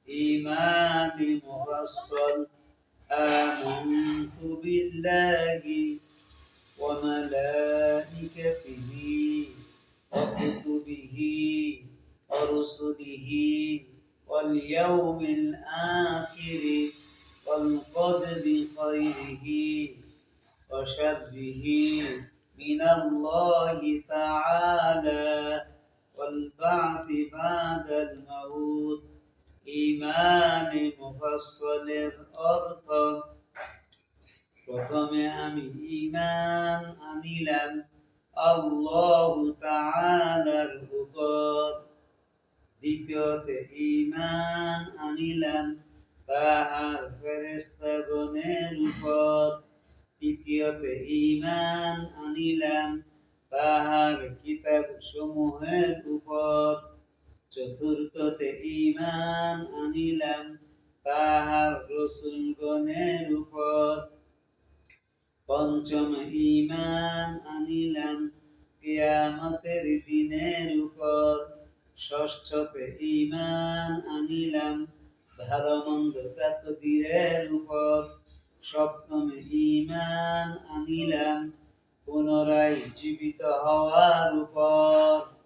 إيمان مفصل آمنت بالله وملائكته وكتبه ورسله واليوم الآخر والقدر خيره وشره من الله تعالى والبعث بعد الموت ঈমান মুফাসসালের অর্থ প্রথমে আমি ঈমান আনিলাম আল্লাহ তাআলার উপর, দ্বিতীয়তে ঈমান আনিলাম তাহার ফেরেশতাগণের উপর, তৃতীয়তে ঈমান আনিলাম তাহার কিতাব সমূহের উপর, চতুর্থতে ঈমান আনিলাম তাহার রাসূলগণের উপর, পঞ্চম ঈমান আনিলাম কিয়ামতের দিনের উপর, ষষ্ঠতে ঈমান আনিলাম ভালো মন্দ তাকদীরের উপর, সপ্তমে ঈমান আনিলাম পুনরায় জীবিত হওয়ার উপর।